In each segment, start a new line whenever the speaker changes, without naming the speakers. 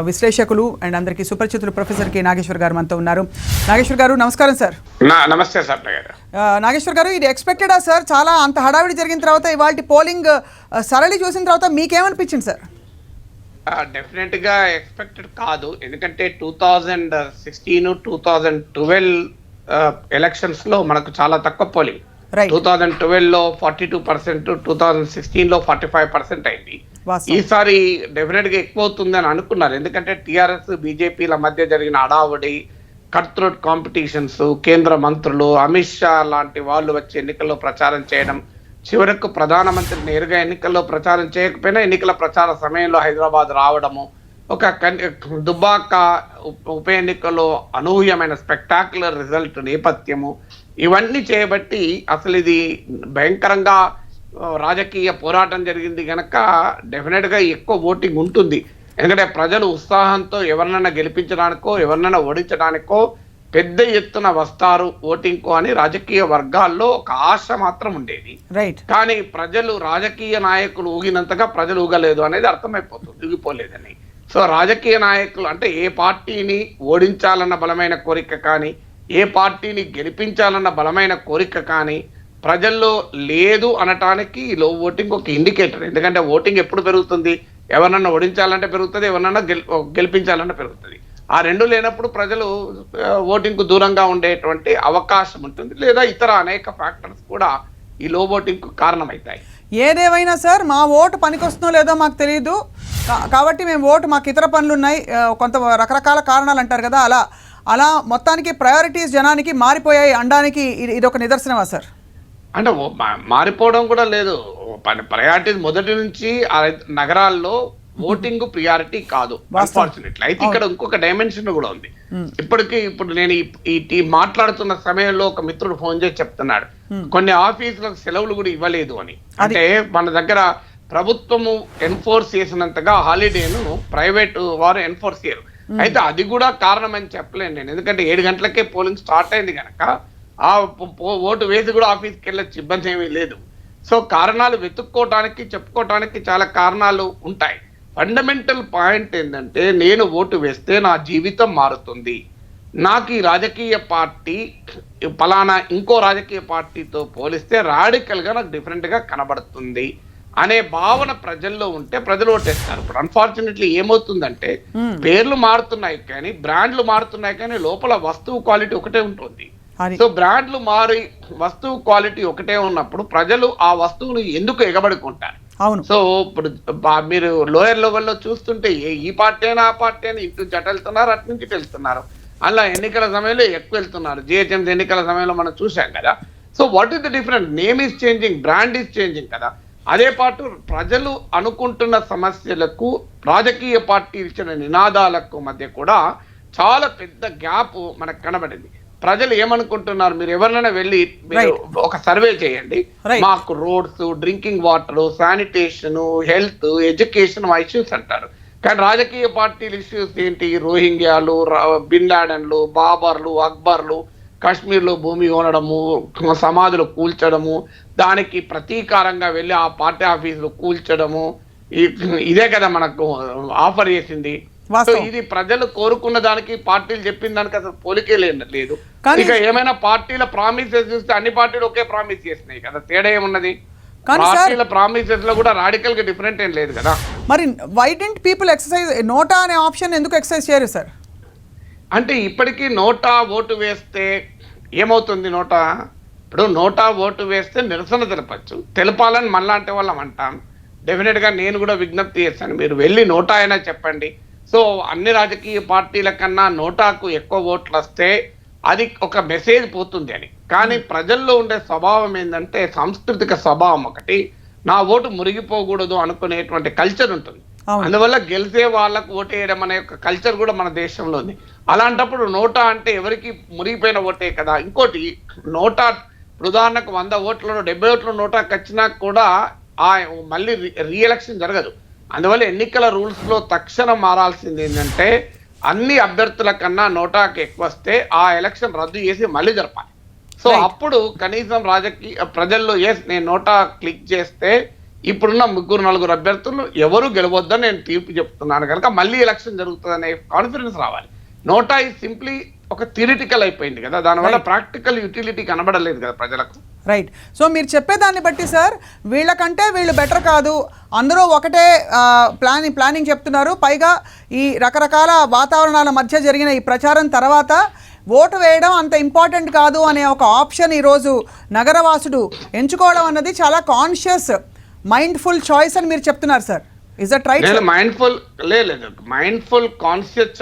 విశ్లేషకులు అండ్ అందరికీ సుపరిచితులు professor K Nageshwar గారు మనతో ఉన్నారు. నాగేశ్వర్ గారు నమస్కారం సార్.
నమస్తే సార్ గారు.
నాగేశ్వర్ గారు, ఇది ఎక్స్పెక్టెడా సార్? చాలా అంత హడావిడి జరిగిన తర్వాత ఇవాళ పోలింగ్ సరళి చూసిన తర్వాత మీకేమనిపించింది సార్?
డెఫినెట్ గా ఎక్స్పెక్టెడ్ కాదు. ఎందుకంటే 2016, 2012 ఎలక్షన్స్ లో మనకు చాలా తక్కువ పోలింగ్. 2012 లో 42%, 2016 లో 45% అయింది. ఈసారి డెఫినెట్ గా ఎక్కువ అవుతుంది అని అనుకున్నారు. ఎందుకంటే టిఆర్ఎస్ బీజేపీల మధ్య జరిగిన అడావుడి, కట్ త్రోట్ కాంపిటీషన్స్, కేంద్ర మంత్రులు, అమిత్ షా లాంటి వాళ్ళు వచ్చి ఎన్నికల్లో ప్రచారం చేయడం, చివరకు ప్రధానమంత్రి నేరుగా ఎన్నికల్లో ప్రచారం చేయకపోయినా ఎన్నికల ప్రచార సమయంలో హైదరాబాద్ రావడము, ఒక దుబ్బాక ఉప ఎన్నికల్లో అనూహ్యమైన స్పెక్టాక్యులర్ రిజల్ట్ నేపథ్యము, ఇవన్నీ చేయబట్టి అసలు ఇది భయంకరంగా రాజకీయ పోరాటం జరిగింది కనుక డెఫినెట్గా ఎక్కువ ఓటింగ్ ఉంటుంది. ఎందుకంటే ప్రజలు ఉత్సాహంతో ఎవరినైనా గెలిపించడానికో ఎవరినైనా ఓడించడానికో పెద్ద ఎత్తున వస్తారు ఓటింగ్కు అని రాజకీయ వర్గాల్లో ఒక ఆశ మాత్రం ఉండేది. కానీ ప్రజలు, రాజకీయ నాయకులు ఊగినంతగా ప్రజలు ఊగలేదు అనేది అర్థమైపోతుంది, ఊగిపోలేదని. సో రాజకీయ నాయకులు అంటే ఏ పార్టీని ఓడించాలన్న బలమైన కోరిక కానీ, ఏ పార్టీని గెలిపించాలన్న బలమైన కోరిక కానీ ప్రజల్లో లేదు అనటానికి లో ఓటింగ్ ఒక ఇండికేటర్. ఎందుకంటే ఓటింగ్ ఎప్పుడు పెరుగుతుంది? ఎవరినన్నా ఓడించాలంటే పెరుగుతుంది, ఎవరినన్నా గెలిపించాలంటే పెరుగుతుంది. ఆ రెండు లేనప్పుడు ప్రజలు ఓటింగ్కు దూరంగా ఉండేటువంటి అవకాశం ఉంటుంది, లేదా ఇతర అనేక ఫ్యాక్టర్స్ కూడా ఈ లో ఓటింగ్కు కారణమవుతాయి.
ఏదేమైనా సార్, మా ఓటు పనికొస్తుందో లేదో మాకు తెలియదు కాబట్టి మేము ఓటు, మాకు ఇతర పనులు ఉన్నాయి, కొంత రకరకాల కారణాలు అంటారు కదా, అలా మొత్తానికి ప్రయారిటీస్ జనానికి మారిపోయాయి అనడానికి ఇది ఒక నిదర్శనమా సార్?
అంటే మారిపోవడం కూడా లేదు. ప్రయారిటీస్ మొదటి నుంచి నగరాల్లో ఓటింగ్ ప్రియారిటీ కాదు అన్ఫార్చునేట్లీ. అయితే ఇక్కడ ఇంకొక డైమెన్షన్ కూడా ఉంది. ఇప్పుడు నేను ఈ మాట్లాడుతున్న సమయంలో ఒక మిత్రుడు ఫోన్ చేసి చెప్తున్నాడు, కొన్ని ఆఫీసులకు సెలవులు కూడా ఇవ్వలేదు అని. అంటే మన దగ్గర ప్రభుత్వము ఎన్ఫోర్స్ చేసినంతగా హాలిడేను ప్రైవేట్ వారు ఎన్ఫోర్స్ చేయరు. అయితే అది కూడా కారణం అని చెప్పలేను నేను, ఎందుకంటే 7 గంటలకే పోలింగ్ స్టార్ట్ అయింది కనుక ఆ ఓటు వేసి కూడా ఆఫీస్కి వెళ్ళొచ్చు, ఇబ్బంది ఏమీ లేదు. సో కారణాలు వెతుక్కోవటానికి, చెప్పుకోవటానికి చాలా కారణాలు ఉంటాయి. ఫండమెంటల్ పాయింట్ ఏంటంటే, నేను ఓటు వేస్తే నా జీవితం మారుతుంది, నాకు ఈ రాజకీయ పార్టీ ఫలానా ఇంకో రాజకీయ పార్టీతో పోలిస్తే రాడికల్గా నాకు డిఫరెంట్గా కనబడుతుంది అనే భావన ప్రజల్లో ఉంటే ప్రజలు ఓటేస్తారు. ఇప్పుడు అన్ఫార్చునేట్లీ ఏమవుతుందంటే, పేర్లు మారుతున్నాయి కానీ, బ్రాండ్లు మారుతున్నాయి కానీ లోపల వస్తువు క్వాలిటీ ఒకటే ఉంటుంది. సో బ్రాండ్లు మారి వస్తువు క్వాలిటీ ఒకటే ఉన్నప్పుడు ప్రజలు ఆ వస్తువును ఎందుకు ఎగబడుకుంటారు? సో ఇప్పుడు మీరు లోయర్ లెవెల్లో చూస్తుంటే ఈ పార్టీ అయినా ఆ పార్టీ అయినా ఇటు జట వెళ్తున్నారు, అటు నుంచి వెళ్తున్నారు. అలా ఎన్నికల సమయంలో ఎక్కువ వెళ్తున్నారు. జిహెచ్ఎంసీ ఎన్నికల సమయంలో మనం చూసాం కదా. So what is the difference? Name is changing, brand is changing కదా. అదే పాటు ప్రజలు అనుకుంటున్న సమస్యలకు, రాజకీయ పార్టీ ఇచ్చిన నినాదాలకు మధ్య కూడా చాలా పెద్ద గ్యాప్ మనకు కనబడింది. ప్రజలు ఏమనుకుంటున్నారు? మీరు ఎవరినైనా వెళ్ళి ఒక సర్వే చేయండి, మాకు roads, drinking water, sanitation, health, education issues అంటారు. కానీ రాజకీయ పార్టీల ఇష్యూస్ ఏంటి? రోహింగ్యాలు, బిన్ లాడెన్లు, బాబర్లు, అక్బర్లు, కాశ్మీర్లో భూమి కొనడము, సమాధులు కూల్చడము, దానికి ప్రతీకారంగా వెళ్ళి ఆ పార్టీ ఆఫీసులు కూల్చడము, ఇదే కదా మనకు ఆఫర్ చేసింది. ఇది ప్రజలు కోరుకున్న దానికి, పార్టీలు చెప్పిన దానికి అసలు పోలికే లేదు. ఇక ఏమైనా పార్టీల ప్రామిసెస్ చూస్తే అన్ని పార్టీలు ఒకే ప్రామిస్ చేసినాయి కదా, తేడా ఏమున్నది? పార్టీల ప్రామిసెస్ లో కూడా రాడికల్ గా డిఫరెంట్ ఏం లేదు కదా.
మరి వై డిడ్ంట్ పీపుల్ ఎక్సర్సైజ్ నోటా అనే ఆప్షన్ ఎందుకు ఎక్సర్సైజ్ చేయరు సార్?
అంటే ఇప్పటికీ నోటా ఓటు వేస్తే ఏమవుతుంది? ఇప్పుడు నోటా ఓటు వేస్తే నిరసన తెలపాలని మళ్ళాంటి వాళ్ళం అంటాం. డెఫినెట్ గా నేను కూడా విజ్ఞప్తి చేస్తాను, మీరు వెళ్ళి నోటా అయినా చెప్పండి. సో అన్ని రాజకీయ పార్టీల కన్నా నోటాకు ఎక్కువ ఓట్లు వస్తే అది ఒక మెసేజ్ పోతుంది అని. కానీ ప్రజల్లో ఉండే స్వభావం ఏంటంటే, సాంస్కృతిక స్వభావం ఒకటి, నా ఓటు మురిగిపోకూడదు అనుకునేటువంటి కల్చర్ ఉంటుంది. అందువల్ల గెలిచే వాళ్ళకు ఓటేయడం అనే ఒక కల్చర్ కూడా మన దేశంలో ఉంది. అలాంటప్పుడు నోటా అంటే ఎవరికి మురిగిపోయిన ఓటే కదా. ఇంకోటి, నోటా ఉదాహరణకు 100 ఓట్లలో 70 ఓట్లు నోటాకు వచ్చినా కూడా మళ్ళీ రీఎలక్షన్ జరగదు. అందువల్ల ఎన్నికల రూల్స్ లో తక్షణం మారాల్సింది ఏంటంటే, అన్ని అభ్యర్థుల కన్నా నోటాకు ఎక్కువ వస్తే ఆ ఎలక్షన్ రద్దు చేసి మళ్ళీ జరపాలి. సో అప్పుడు కనీసం రాజకీయ ప్రజల్లో నేను నోటా క్లిక్ చేస్తే ఇప్పుడున్న 3-4 అభ్యర్థులు ఎవరు గెలవద్దని నేను తీర్పు చెప్తున్నాను కనుక మళ్ళీ ఎలక్షన్ జరుగుతుందనే కాన్ఫిడెన్స్ రావాలి. నోటా ఈ సింప్లీ ఒక థియరిటికల్ అయిపోయింది కదా, దానివల్ల ప్రాక్టికల్ యూటిలిటీ కనబడలేదు కదా ప్రజలకు.
రైట్. సో మీరు చెప్పేదాన్ని బట్టి సార్, వీళ్ళకంటే వీళ్ళు బెటర్ కాదు, అందరూ ఒకటే ప్లానింగ్ చెప్తున్నారు. పైగా ఈ రకరకాల వాతావరణాల మధ్య జరిగిన ఈ ప్రచారం తర్వాత ఓటు వేయడం అంత ఇంపార్టెంట్ కాదు అనే ఒక ఆప్షన్ ఈరోజు నగరవాసుడు ఎంచుకోవడం అన్నది చాలా కాన్షియస్ మైండ్ఫుల్ చాయిస్ అని మీరు చెప్తున్నారు sir. Is that right?
Mindful conscious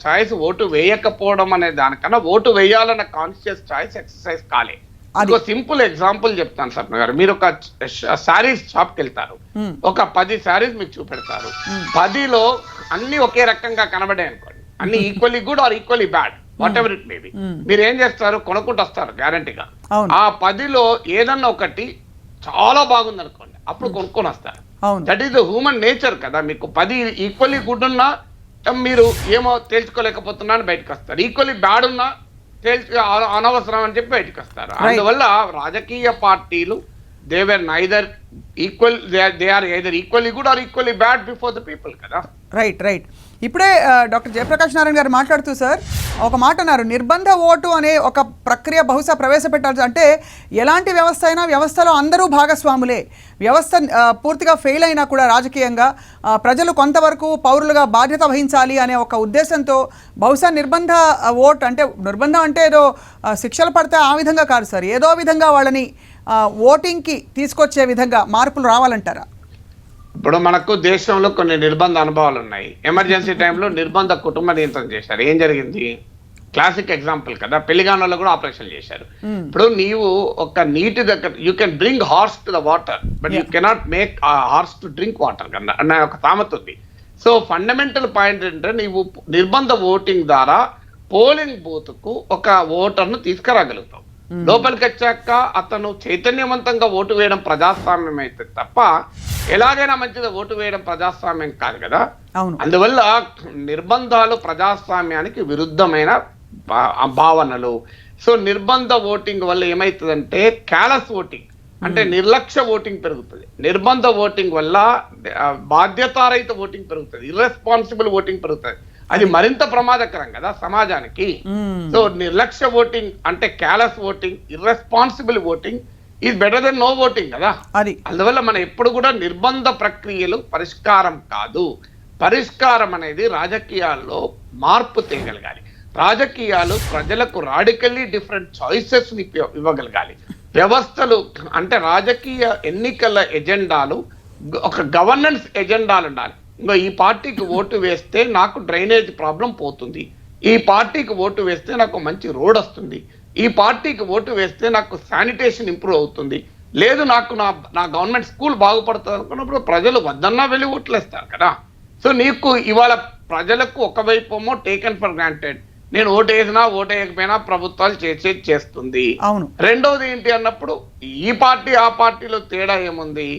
choice vote వేయకపోవడం అనే దానికన్నా ఓటు వేయాలన్న కాన్షియస్ చాయిస్ ఎక్సర్సైజ్ కాలే. ఇంకో సింపుల్ ఎగ్జాంపుల్ చెప్తాను సప్న గారు. మీరు ఒక శారీస్ షాప్కి వెళ్తారు, ఒక 10 శారీస్ మీకు చూపెడతారు. 10లో అన్ని ఒకే రకంగా కనబడే అనుకోండి, అన్ని equally good or equally bad, what ever it may be, మీరు ఏం చేస్తారు, కొనుక్కుంటూ వస్తారు గ్యారంటీగా. ఆ 10లో ఏదన్నా ఒకటి చాలా బాగుంది అనుకోండి, అప్పుడు కొనుక్కొని వస్తారు. That is the human nature కదా. మీకు 10 ఈక్వల్లీ గుడ్ ఉన్నా మీరు ఏమో తేల్చుకోలేకపోతున్నా అని బయటకు వస్తారు, ఈక్వల్లీ బ్యాడ్ ఉన్నా అనవసరం అని చెప్పి బయటకు వస్తారు. అందువల్ల రాజకీయ పార్టీలు they are neither equal, they are either equally good or equally bad before the people కదా.
రైట్. ఇప్పుడే డాక్టర్ జయప్రకాష్ నారాయణ గారు మాట్లాడుతూ సార్ ఒక మాట అన్నారు, నిర్బంధ ఓటు అనే ఒక ప్రక్రియ బహుశా ప్రవేశపెట్టాల్సి, అంటే ఎలాంటి వ్యవస్థ అయినా వ్యవస్థలో అందరూ భాగస్వాములే. వ్యవస్థ పూర్తిగా ఫెయిల్ అయినా కూడా రాజకీయంగా ప్రజలు కొంతవరకు పౌరులుగా బాధ్యత వహించాలి అనే ఒక ఉద్దేశంతో బహుశా నిర్బంధ ఓట్, అంటే నిర్బంధం అంటే ఏదో శిక్షలు పడితే ఆ విధంగా కాదు సార్, ఏదో విధంగా వాళ్ళని ఓటింగ్కి తీసుకొచ్చే విధంగా మార్పులు రావాలంటారా?
ఇప్పుడు మనకు దేశంలో కొన్ని నిర్బంధ అనుభవాలు ఉన్నాయి. ఎమర్జెన్సీ టైంలో నిర్బంధ కుటుంబ నియంత్రణ చేశారు. ఏం జరిగింది? క్లాసిక్ ఎగ్జాంపుల్ కదా, పెళ్లిగానులో కూడా ఆపరేషన్ చేశారు. ఇప్పుడు నీవు ఒక నీటి దగ్గర, you can bring horse to the water but you cannot make horse to drink water అన్న ఒక సామెత ఉంది. సో ఫండమెంటల్ పాయింట్ ఏంటంటే, నీవు నిర్బంధ ఓటింగ్ ద్వారా పోలింగ్ బూత్ కు ఒక ఓటర్ను తీసుకురాగలుగుతావు. లోపలికి వచ్చాక అతను చైతన్యవంతంగా ఓటు వేయడం ప్రజాస్వామ్యం అయితే తప్ప ఎలాగైనా మంచిది ఓటు వేయడం ప్రజాస్వామ్యం కాదు కదా. అందువల్ల నిర్బంధాలు ప్రజాస్వామ్యానికి విరుద్ధమైన భావనలు. సో నిర్బంధ ఓటింగ్ వల్ల ఏమవుతుందంటే క్యాలస్ ఓటింగ్, అంటే నిర్లక్ష్య ఓటింగ్ పెరుగుతుంది. నిర్బంధ ఓటింగ్ వల్ల బాధ్యతారహిత ఓటింగ్ పెరుగుతుంది, ఇర్రెస్పాన్సిబుల్ ఓటింగ్ పెరుగుతుంది. అది మరింత ప్రమాదకరం కదా సమాజానికి. సో నిర్లక్ష్య ఓటింగ్ అంటే callous voting, irresponsible voting is better than no voting కదా. అందువల్ల మనం ఎప్పుడు కూడా నిర్బంధ ప్రక్రియలు పరిష్కారం కాదు. పరిష్కారం అనేది రాజకీయాల్లో మార్పు తేగలగాలి. రాజకీయాలు ప్రజలకు రాడికల్లీ డిఫరెంట్ చాయిసెస్ ఇవ్వగలగాలి. వ్యవస్థలు అంటే రాజకీయ ఎన్నికల ఎజెండాలు ఒక గవర్నెన్స్ ఎజెండాలు ఉండాలి. ఇంకో ఈ పార్టీకి ఓటు వేస్తే నాకు డ్రైనేజ్ ప్రాబ్లం పోతుంది, ఈ పార్టీకి ఓటు వేస్తే నాకు మంచి రోడ్ వస్తుంది, ఈ పార్టీకి ఓటు వేస్తే నాకు శానిటేషన్ ఇంప్రూవ్ అవుతుంది, లేదు నాకు నా గవర్నమెంట్ స్కూల్ బాగుపడుతుంది అనుకున్నప్పుడు ప్రజలు వద్దన్నా వెళ్ళి ఓట్లు వేస్తారు కదా. సో నీకు ఇవాళ ప్రజలకు ఒకవైపు టేకెన్ ఫర్ గ్రాంటెడ్, నేను ఓటు వేసినా ఓటు వేయకపోయినా ప్రభుత్వాలు చేస్తుంది. రెండోది ఏంటి అన్నప్పుడు ఈ పార్టీ ఆ పార్టీలో తేడా ఏముంది?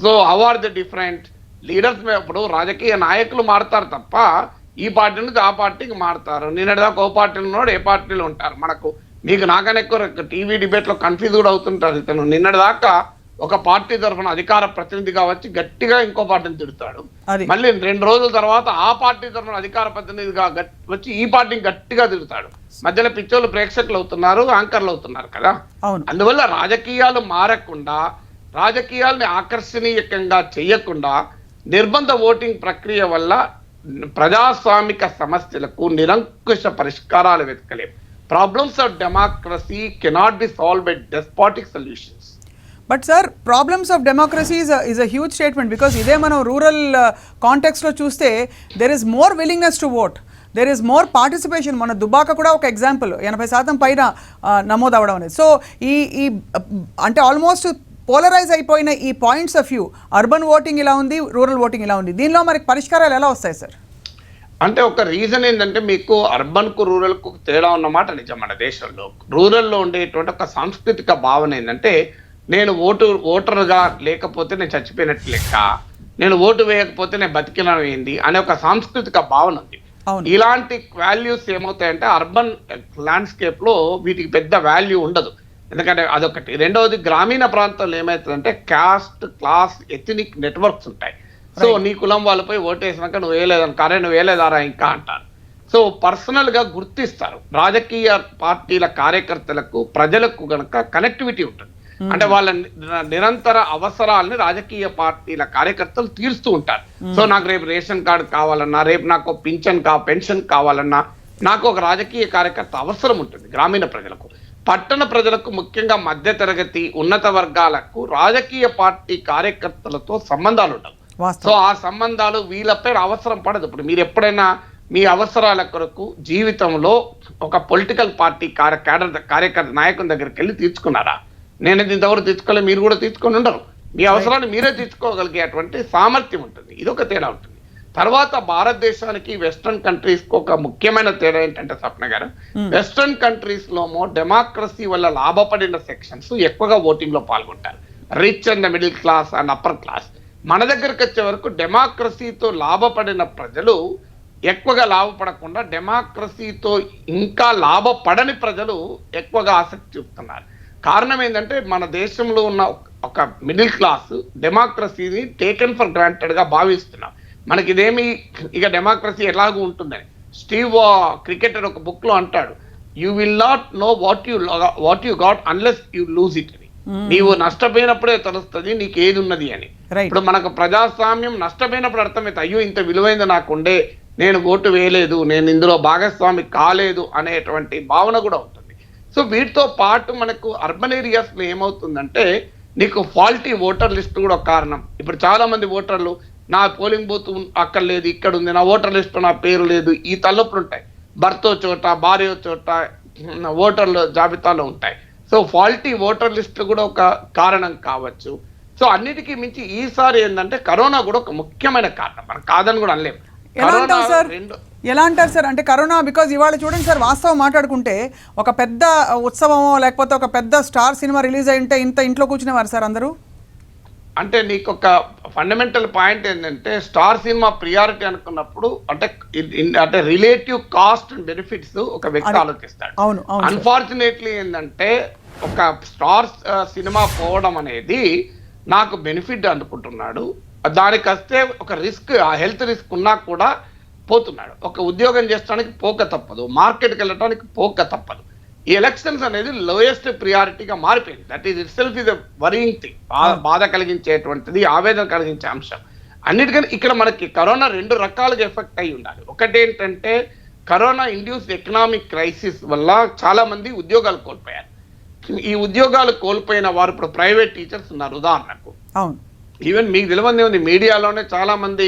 So how are the different leaders? ఇప్పుడు రాజకీయ నాయకులు మారుతారు తప్ప ఈ పార్టీ నుంచి ఆ పార్టీకి మారుతారు. నిన్నటిదాకా ఓ పార్టీలో ఉన్నాడు, ఏ పార్టీలో ఉంటారు. మీకు నాకన్నా ఎక్కువ టీవీ డిబేట్ లో కన్ఫ్యూజ్ కూడా అవుతుంటారు. ఇతను నిన్నటిదాకా ఒక పార్టీ తరఫున అధికార ప్రతినిధిగా వచ్చి గట్టిగా ఇంకో పార్టీని తిడతాడు, మళ్ళీ 2 రోజుల తర్వాత ఆ పార్టీ తరఫున అధికార ప్రతినిధిగా వచ్చి ఈ పార్టీని గట్టిగా తిడతాడు. మధ్యలో పిచ్చోళ్ళు ప్రేక్షకులు అవుతున్నారు, యాంకర్లు అవుతున్నారు కదా. అందువల్ల రాజకీయాలు మారకుండా, రాజకీయాల్ని ఆకర్షణీయంగా చేయకుండా నిర్బంధ ఓటింగ్ ప్రక్రియ వల్ల ప్రజాస్వామిక సమస్యలకు నిరంకుశ పరిష్కారాలు వెతకలేం. Problems of democracy cannot be solve by despotic solutions.
But sir, problems of democracy is a huge statement. Because ఇదే మనం రూరల్ కాంటెక్స్లో చూస్తే there is more willingness to vote, there is more participation. మన దుబాక కూడా ఒక ఎగ్జాంపుల్, 80% పైన నమోదు అవ్వడం అనేది. సో ఈ అంటే ఆల్మోస్ట్ పోలరైజ్ అయిపోయిన ఈ points of view, urban voting ఇలా ఉంది, రూరల్ ఓటింగ్ ఇలా ఉంది, దీనిలో మనకి పరిష్కారాలు ఎలా వస్తాయి సార్?
అంటే ఒక రీజన్ ఏంటంటే, మీకు అర్బన్ కు రూరల్ కు తేడా ఉన్నమాట నిజం. మన దేశంలో రూరల్లో ఉండేటువంటి ఒక సాంస్కృతిక భావన ఏంటంటే, నేను ఓటర్గా లేకపోతే నేను చచ్చిపోయినట్టు లెక్క, నేను ఓటు వేయకపోతే నేను బతికినవేంది అనే ఒక సాంస్కృతిక భావన ఉంది. ఇలాంటి వాల్యూస్ ఏమవుతాయంటే అర్బన్ ల్యాండ్స్కేప్ లో వీటికి పెద్ద వాల్యూ ఉండదు. ఎందుకంటే అదొకటి. రెండవది, గ్రామీణ ప్రాంతాల్లో ఏమవుతుందంటే కాస్ట్, క్లాస్, ఎథనిక్ నెట్వర్క్స్ ఉంటాయి. సో నీ కులం వాళ్ళపై ఓటేసినాక నువ్వు వేయలేదని, కరే నువ్వు వేయలేదారా ఇంకా అంటారు. సో పర్సనల్ గా గుర్తిస్తారు. రాజకీయ పార్టీల కార్యకర్తలకు ప్రజలకు గనక కనెక్టివిటీ ఉంటుంది. అంటే వాళ్ళ నిరంతర అవసరాలని రాజకీయ పార్టీల కార్యకర్తలు తీరుస్తూ ఉంటారు. సో నాకు రేపు రేషన్ కార్డు కావాలన్నా, రేపు నాకు పెన్షన్ కావాలన్నా నాకు ఒక రాజకీయ కార్యకర్త అవసరం ఉంటుంది. గ్రామీణ ప్రజలకు, పట్టణ ప్రజలకు, ముఖ్యంగా మధ్యతరగతి ఉన్నత వర్గాలకు రాజకీయ పార్టీ కార్యకర్తలతో సంబంధాలు ఉండవు. సో ఆ సంబంధాలు వీళ్ళపై అవసరం పడదు. ఇప్పుడు మీరు ఎప్పుడైనా మీ అవసరాల కొరకు జీవితంలో ఒక పొలిటికల్ పార్టీ కార్యకర్త నాయకుని దగ్గరికి వెళ్ళి తీర్చుకున్నారా? నేను ఇంతవరకు తీర్చుకోలే, మీరు కూడా తీర్చుకొని ఉండరు. మీ అవసరాలు మీరే తీర్చుకోగలిగేటువంటి సామర్థ్యం ఉంటుంది. ఇదొక తేడా ఉంటుంది. తర్వాత భారతదేశానికి వెస్ట్రన్ కంట్రీస్ కు ఒక ముఖ్యమైన తేడా ఏంటంటే స్వప్న గారు, వెస్ట్రన్ కంట్రీస్ లోమో డెమోక్రసీ వల్ల లాభపడిన సెక్షన్స్ ఎక్కువగా ఓటింగ్ లో పాల్గొంటారు. Rich and middle class and upper class. మన దగ్గరకు వచ్చే వరకు డెమోక్రసీతో లాభపడిన ప్రజలు ఎక్కువగా లాభపడకుండా డెమోక్రసీతో ఇంకా లాభపడని ప్రజలు ఎక్కువగా ఆసక్తి చూపుతున్నారు. కారణం ఏంటంటే మన దేశంలో ఉన్న ఒక మిడిల్ క్లాస్ డెమోక్రసీని టేకెన్ ఫర్ గ్రాంటెడ్ గా భావిస్తున్నాం. మనకి ఇదేమి ఇక డెమోక్రసీ ఎలాగూ ఉంటుందని స్టీవ్ క్రికెటర్ ఒక బుక్ లో అంటాడు, you will not know what you got unless you lose it అని. నీవు నష్టపోయినప్పుడే తెలుస్తుంది నీకు ఏది ఉన్నది అని. ఇప్పుడు మనకు ప్రజాస్వామ్యం నష్టపోయినప్పుడు అర్థమైతే అయ్యో ఇంత విలువైంది నాకుండే, నేను ఓటు వేయలేదు, నేను ఇందులో భాగస్వామి కాలేదు అనేటువంటి భావన కూడా ఉంటుంది. సో వీటితో పాటు మనకు అర్బన్ ఏరియాస్ లో ఏమవుతుందంటే నీకు ఫాల్టీ ఓటర్ లిస్ట్ కూడా ఒక కారణం. ఇప్పుడు చాలా మంది ఓటర్లు నా పోలింగ్ బూత్ అక్కడ లేదు, ఇక్కడ ఉంది, నా ఓటర్ లిస్ట్ నా పేరు లేదు, ఈ తలపులు ఉంటాయి. భర్త చోట, భార్య చోట ఓటర్ల జాబితాలో ఉంటాయి. సో ఫాల్టీ ఓటర్ లిస్ట్ కూడా ఒక కారణం కావచ్చు. సో అన్నిటికీ మించి ఈసారి ఏంటంటే కరోనా కూడా ఒక ముఖ్యమైన కారణం, మనం కాదని కూడా అనలేము.
ఎలా అంటారు సార్? అంటే కరోనా బికాజ్ ఇవాళ చూడండి సార్, వాస్తవం మాట్లాడుకుంటే ఒక పెద్ద ఉత్సవమో లేకపోతే ఒక పెద్ద స్టార్ సినిమా రిలీజ్ అయింటే ఇంత ఇంట్లో కూర్చునేవారు సార్ అందరూ.
అంటే నీకు ఒక ఫండమెంటల్ పాయింట్ ఏంటంటే స్టార్ సినిమా ప్రియారిటీ అనుకున్నప్పుడు అంటే రిలేటివ్ కాస్ట్ అండ్ బెనిఫిట్స్ ఒక వ్యక్తి ఆలోచిస్తాడు. అన్ఫార్చునేట్లీ ఏంటంటే ఒక స్టార్ సినిమా పోవడం అనేది నాకు బెనిఫిట్ అనుకుంటున్నాడు. దానికి వస్తే ఒక రిస్క్, ఆ హెల్త్ రిస్క్ ఉన్నా కూడా పోతున్నాడు. ఒక ఉద్యోగం చేసడానికి పోక తప్పదు, మార్కెట్కి వెళ్ళడానికి పోక తప్పదు. ఈ ఎలక్షన్స్ అనేది లోయెస్ట్ ప్రియారిటీగా మారిపోయింది. That is it self is a worrying thing. బాధ కలిగించేటువంటిది, ఆవేదన కలిగించే అంశం. అన్నిటికన్నా ఇక్కడ మనకి కరోనా రెండు రకాలుగా ఎఫెక్ట్ అయి ఉండాలి. ఒకటి ఏంటంటే కరోనా ఇండ్యూస్డ్ ఎకనామిక్ క్రైసిస్ వల్ల చాలా మంది ఉద్యోగాలు కోల్పోయారు. ఈ ఉద్యోగాలు కోల్పోయిన వారు ఇప్పుడు ప్రైవేట్ టీచర్స్ ఉన్నారు ఉదాహరణకు. ఈవెన్ మీకు తెలియదే ఉంది, మీడియాలోనే చాలా మంది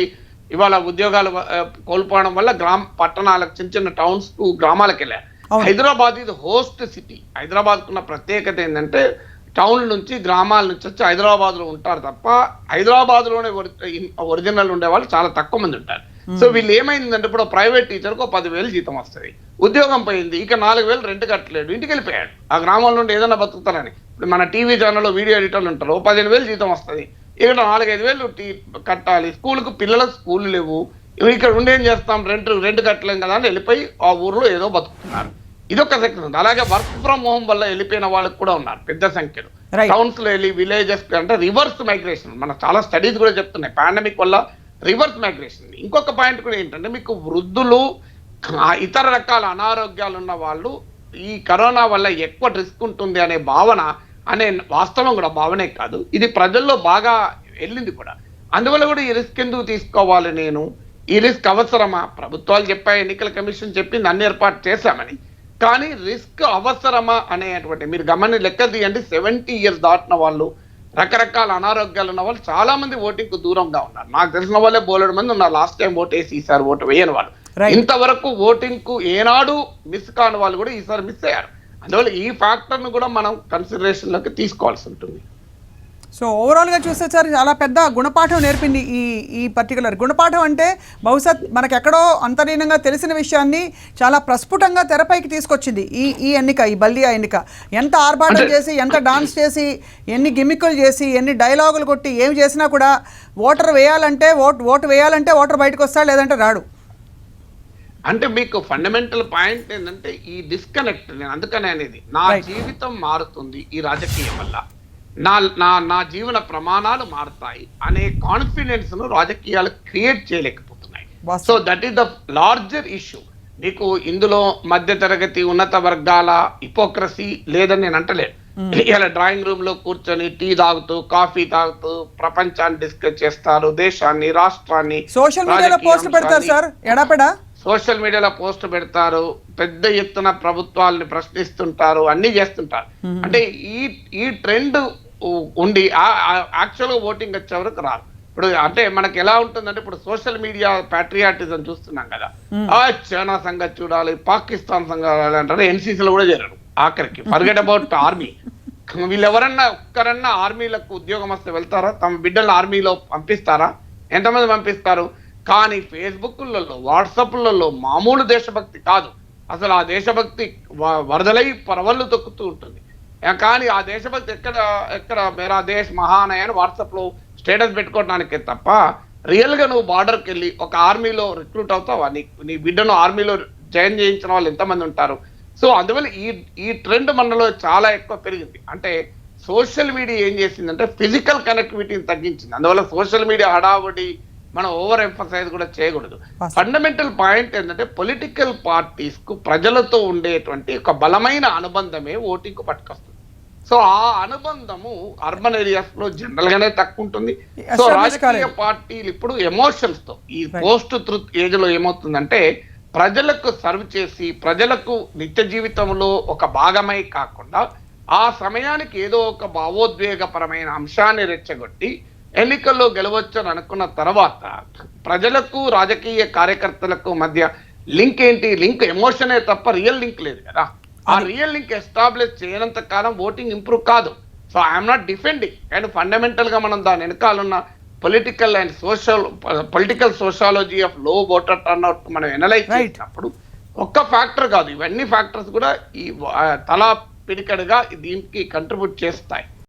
ఇవాళ ఉద్యోగాలు కోల్పోవడం వల్ల పట్టణాలకు, చిన్న చిన్న టౌన్స్ కు, గ్రామాలకు వెళ్ళారు. హైదరాబాద్ ఇది హోస్ట్ సిటీ. హైదరాబాద్ కున్న ప్రత్యేకత ఏంటంటే టౌన్ నుంచి, గ్రామాల నుంచి వచ్చి హైదరాబాద్ లో ఉంటారు తప్ప హైదరాబాద్ లోనే ఒరిజినల్ ఉండే వాళ్ళు చాలా తక్కువ మంది ఉంటారు. సో వీళ్ళు ఏమైందంటే ఇప్పుడు ప్రైవేట్ టీచర్కు 10,000 జీతం వస్తుంది, ఉద్యోగం పోయింది, ఇక 4,000 రెంట్ కట్టలేడు, ఇంటికి వెళ్ళిపోయాడు. ఆ గ్రామం నుండి ఏదైనా బతుకుతారని. ఇప్పుడు మన టీవీ ఛానల్లో వీడియో ఎడిటర్లు ఉంటారు, 15,000 జీతం వస్తుంది, ఇక్కడ 4-5,000 కట్టాలి. స్కూల్కు పిల్లలకు స్కూల్ లేవు, ఇక్కడ ఉండేం చేస్తాం, రెంట్ కట్టలేం కదా అని వెళ్ళిపోయి ఆ ఊర్లో ఏదో బతుకుతున్నారు. ఇదొక సెక్షన్ ఉంది. అలాగే వర్క్ ఫ్రమ్ హోమ్ వల్ల వెళ్ళిపోయిన వాళ్ళకి కూడా ఉన్నారు పెద్ద సంఖ్యలో. టౌన్స్ లో వెళ్ళి విలేజెస్ అంటే రివర్స్ మైగ్రేషన్, మన చాలా స్టడీస్ కూడా చెప్తున్నాయి. పాండమిక్ వల్ల రివర్స్ మైగ్రేషన్. ఇంకొక పాయింట్ కూడా ఏంటంటే మీకు వృద్ధులు, ఇతర రకాల అనారోగ్యాలు ఉన్న వాళ్ళు ఈ కరోనా వల్ల ఎక్కువ రిస్క్ ఉంటుంది అనే భావన, అనే వాస్తవం కూడా భావనే కాదు, ఇది ప్రజల్లో బాగా వెళ్ళింది కూడా. అందువల్ల కూడా ఈ రిస్క్ ఎందుకు తీసుకోవాలి, నేను ఈ రిస్క్ అవసరమా? ప్రభుత్వాలు చెప్పాయి, ఎన్నికల కమిషన్ చెప్పింది, అన్ని ఏర్పాటు చేశామని. కానీ రిస్క్ అవసరమా అనేటువంటి మీరు లెక్క తీయండి. 70 years దాటిన వాళ్ళు, రకరకాల అనారోగ్యాలు ఉన్న వాళ్ళు చాలా మంది ఓటింగ్ కు దూరంగా ఉన్నారు. నాకు తెలిసిన వాళ్ళే బోలెడు మంది ఉన్నారు లాస్ట్ టైం ఓటు వేసి ఈసారి ఓటు వేయని వాళ్ళు. ఇంతవరకు ఓటింగ్ కు ఏనాడు మిస్ కాని వాళ్ళు కూడా ఈసారి మిస్ అయ్యారు. అందువల్ల ఈ ఫ్యాక్టర్ ను కూడా మనం కన్సిడరేషన్ లోకి తీసుకోవాల్సి ఉంటుంది.
సో ఓవరాల్గా చూస్తే సార్ చాలా పెద్ద గుణపాఠం నేర్పింది ఈ పర్టికులర్ గుణపాఠం. అంటే బహుశా మనకెక్కడో అంతర్లీనంగా తెలిసిన విషయాన్ని చాలా ప్రస్ఫుటంగా తెరపైకి తీసుకొచ్చింది ఈ ఎన్నిక, ఈ బల్దియా ఎన్నిక. ఎంత ఆర్భాటం చేసి, ఎంత డాన్స్ చేసి, ఎన్ని గిమ్మిక్కులు చేసి, ఎన్ని డైలాగులు కొట్టి ఏమి చేసినా కూడా ఓటు వేయాలంటే ఓటర్ బయటకు వస్తాడు, లేదంటే రాడు.
అంటే మీకు ఫండమెంటల్ పాయింట్ ఏంటంటే ఈ డిస్కనెక్ట్. నేను అందుకనే అనేది నా జీవితం మారుతుంది ఈ రాజకీయం వల్ల, నా నా నా జీవన ప్రమాణాలు మారుతాయి అనే కాన్ఫిడెన్స్ ను రాజకీయాలు క్రియేట్ చేయలేకపోతున్నాయి. So that is the larger issue. మీకు ఇందులో మధ్య తరగతి ఉన్నత వర్గాల హిపోక్రసీ లేదని నేను అంటలేదు. ఇలా డ్రాయింగ్ రూమ్ లో కూర్చొని టీ తాగుతూ కాఫీ తాగుతూ ప్రపంచాన్ని డిస్కస్ చేస్తారు, దేశాన్ని, రాష్ట్రాన్ని.
సోషల్ మీడియాలో పోస్ట్ పెడతారు సార్, ఎడాపెడా
సోషల్ మీడియాలో పోస్ట్ పెడతారు, పెద్ద ఎత్తున ప్రభుత్వాలని ప్రశ్నిస్తుంటారు, అన్ని చేస్తుంటారు. అంటే ఈ ట్రెండ్ ఉండి యాక్చువల్ గా ఓటింగ్ వచ్చే వరకు రాదు. ఇప్పుడు అంటే మనకి ఎలా ఉంటుందంటే ఇప్పుడు సోషల్ మీడియా ప్యాట్రియాటిజం చూస్తున్నాం కదా, చైనా సంగతి చూడాలి, పాకిస్తాన్ సంగతి చూడాలి అంటారు. ఎన్సీసీలో కూడా చేరారు ఆఖరికి. Forget about army. వీళ్ళు ఎవరన్నా ఒక్కరన్నా ఆర్మీలకు ఉద్యోగం వస్తే వెళ్తారా? తమ బిడ్డలను ఆర్మీలో పంపిస్తారా? ఎంతమంది పంపిస్తారు? కానీ ఫేస్బుక్లలో, వాట్సాప్లలో మామూలు దేశభక్తి కాదు, అసలు ఆ దేశభక్తి వరదలై పరవళ్ళు తొక్కుతూ ఉంటుంది. కానీ ఆ దేశభక్తి ఎక్కడ మేరా దేశ్ మహానయ అని వాట్సాప్ లో స్టేటస్ పెట్టుకోవడానికి తప్ప రియల్ గా నువ్వు బార్డర్కి వెళ్ళి ఒక ఆర్మీలో రిక్రూట్ అవుతావా? నీ బిడ్డను ఆర్మీలో జాయిన్ చేయించిన వాళ్ళు ఎంతమంది ఉంటారు? సో అందువల్ల ఈ ట్రెండ్ మనలో చాలా ఎక్కువ పెరిగింది. అంటే సోషల్ మీడియా ఏం చేసిందంటే ఫిజికల్ కనెక్టివిటీని తగ్గించింది. అందువల్ల సోషల్ మీడియా హడావుడి మనం ఓవర్ ఎంఫసైజ్ కూడా చేయకూడదు. ఫండమెంటల్ పాయింట్ ఏంటంటే పొలిటికల్ పార్టీస్ కు ప్రజలతో ఉండేటువంటి ఒక బలమైన అనుబంధమే ఓటింగ్ కు పట్టుకొస్తుంది. సో ఆ అనుబంధము అర్బన్ ఏరియాస్ లో జనరల్ గానే తక్కువ ఉంటుంది. సో రాజకీయ పార్టీలు ఇప్పుడు ఎమోషన్స్ తో ఈ పోస్ట్ ట్రూత్ ఏజ్ లో ఏమవుతుందంటే ప్రజలకు సర్వ్ చేసి ప్రజలకు నిత్య జీవితంలో ఒక భాగమై కాకుండా ఆ సమయానికి ఏదో ఒక భావోద్వేగపరమైన అంశాన్ని రెచ్చగొట్టి ఎన్నికల్లో గెలవచ్చు అని అనుకున్న తర్వాత ప్రజలకు రాజకీయ కార్యకర్తలకు మధ్య లింక్ ఏంటి? లింక్ ఎమోషనే తప్ప రియల్ లింక్ లేదు కదా. ఆ రియల్ లింక్ ఎస్టాబ్లిష్ చేయనంత కాలం ఓటింగ్ ఇంప్రూవ్ కాదు. సో ఐఎమ్ నాట్ డిఫెండింగ్, కానీ ఫండమెంటల్ గా మనం దాని వెనకాలన్న political and political sociology of లో ఓటర్ టర్న్అవుట్ మనం ఎనలైజ్ చేసినప్పుడు ఒక్క ఫ్యాక్టర్ కాదు, ఇవన్నీ ఫ్యాక్టర్స్ కూడా ఈ తలా పిడికడుగా దీనికి కంట్రిబ్యూట్ చేస్తాయి.